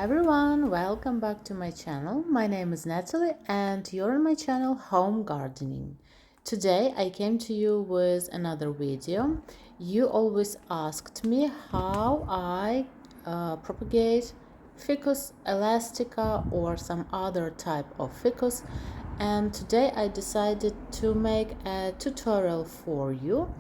Hi everyone, welcome back to my channel. My name is Natalie and you're on my channel Home Gardening. Today I came to you with another video. You always asked me how I propagate Ficus Elastica or some other type of ficus, and today I decided to make a tutorial for you.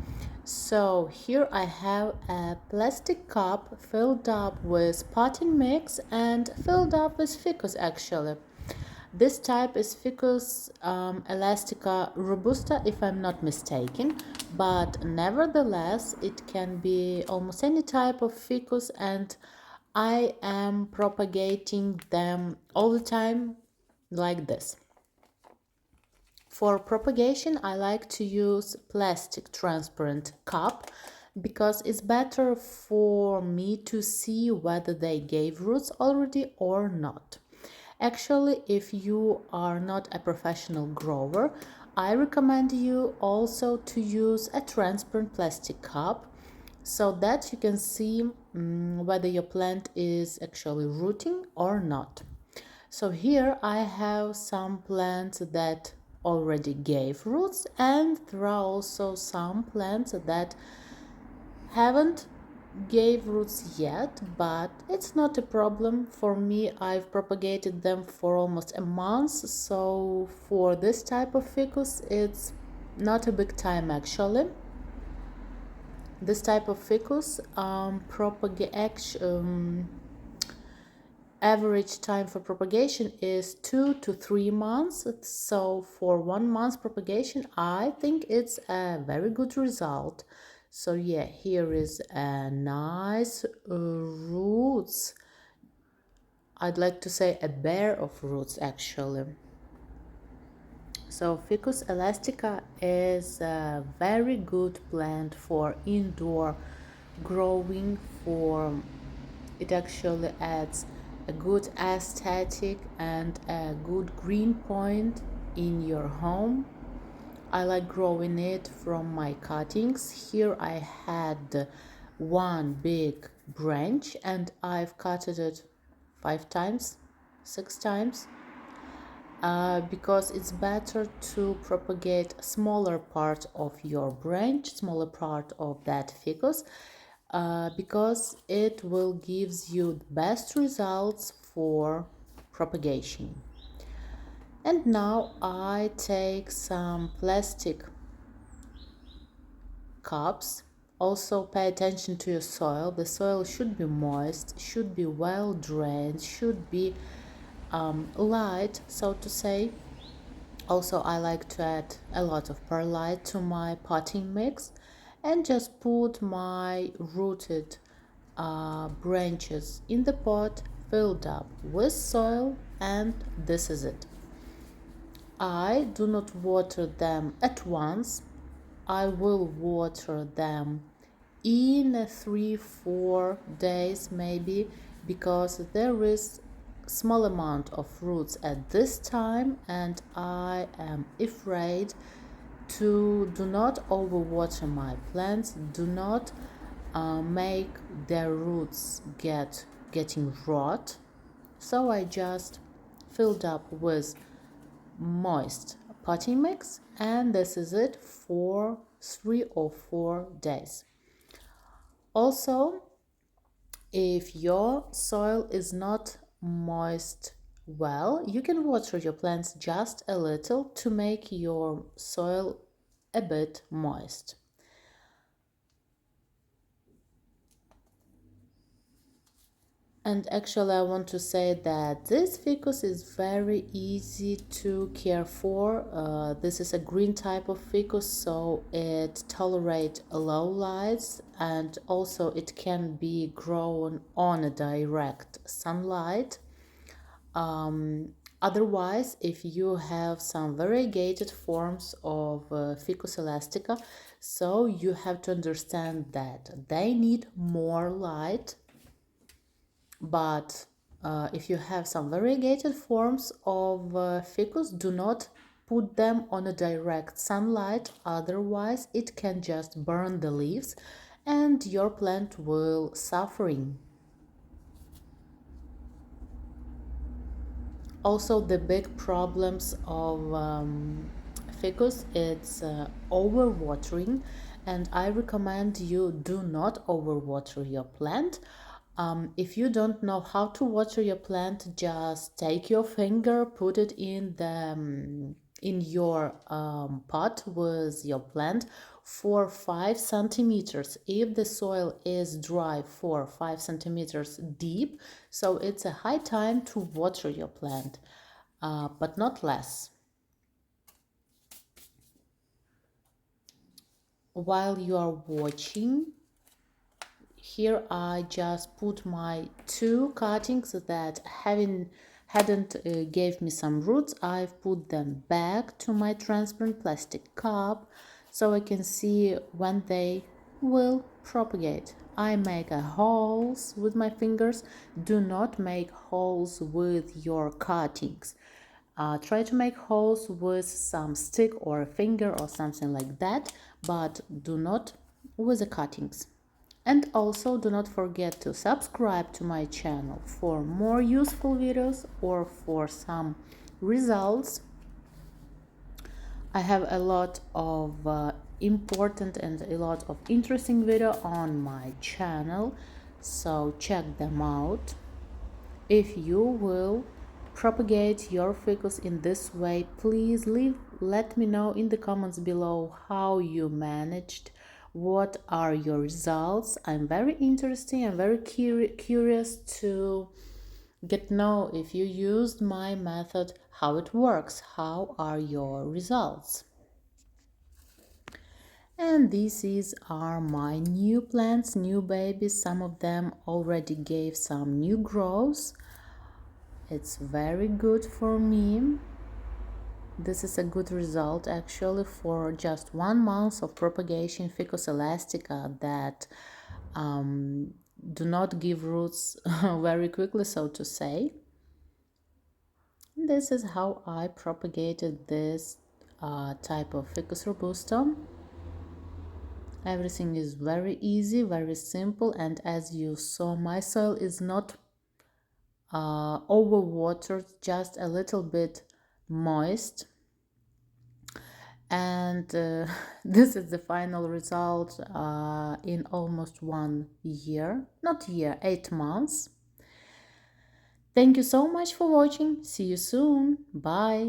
So here I have a plastic cup filled up with potting mix and filled up with ficus actually. This type is Ficus Elastica Robusta if I'm not mistaken, but nevertheless it can be almost any type of ficus, and I am propagating them all the time like this. For propagation, I like to use plastic transparent cup because it's better for me to see whether they gave roots already or not. Actually, if you are not a professional grower, I recommend you also to use a transparent plastic cup so that you can see whether your plant is actually rooting or not. So here I have some plants that already gave roots, and there are also some plants that haven't gave roots yet, but it's not a problem for me. I've propagated them for almost a month, so for this type of ficus it's not a big time actually. This type of ficus average time for propagation is 2 to 3 months. So for 1 month propagation, I think it's a very good result. So yeah, here is a nice roots. I'd like to say a bear of roots actually. So Ficus Elastica is a very good plant for indoor growing. It actually adds a good aesthetic and a good green point in your home. I like growing it from my cuttings. Here I had one big branch and I've cut it 5 times, 6 times, because it's better to propagate smaller part of your branch, smaller part of that ficus, because it will gives you the best results for propagation. And now I take some plastic cups. Also pay attention to your soil. The soil should be moist, should be well drained, should be light, so to say. Also, I like to add a lot of perlite to my potting mix and just put my rooted branches in the pot filled up with soil, and this is it. I do not water them at once. I will water them in 3-4 days maybe, because there is small amount of roots at this time and I am afraid to do not overwater my plants, do not make their roots getting rot. So I just filled up with moist potting mix, and this is it for 3 or 4 days. Also, if your soil is not moist well, you can water your plants just a little to make your soil a bit moist. And actually I want to say that this ficus is very easy to care for. This is a green type of ficus, so it tolerates low lights, and also it can be grown on a direct sunlight. Otherwise, if you have some variegated forms of Ficus elastica, so you have to understand that they need more light. But if you have some variegated forms of ficus, do not put them on a direct sunlight, otherwise it can just burn the leaves and your plant will suffering. Also, the big problems of ficus, it's overwatering, and I recommend you do not overwater your plant. If you don't know how to water your plant, just take your finger, put it in the in your pot with your plant for 5 centimeters. If the soil is dry for 5 centimeters deep, so it's a high time to water your plant, but not less. While you are watching, here I just put my two cuttings that hadn't gave me some roots. I've put them back to my transparent plastic cup so I can see when they will propagate. I make a holes with my fingers. Do not make holes with your cuttings. Try to make holes with some stick or a finger or something like that, but do not with the cuttings. And also do not forget to subscribe to my channel for more useful videos or for some results. I have a lot of important and a lot of interesting video on my channel, so check them out. If you will propagate your ficus in this way, please let me know in the comments below how you managed, what are your results. I'm very interested, I'm very curious to get know if you used my method, how it works, how are your results. And these are my new plants, new babies. Some of them already gave some new growths. It's very good for me. This is a good result actually for just 1 month of propagation Ficus Elastica that do not give roots very quickly, so to say. This is how I propagated this type of Ficus Robusta. Everything is very easy, very simple, and as you saw, my soil is not overwatered, just a little bit moist. And this is the final result in almost 1 year, not year, 8 months. Thank you so much for watching. See you soon. Bye.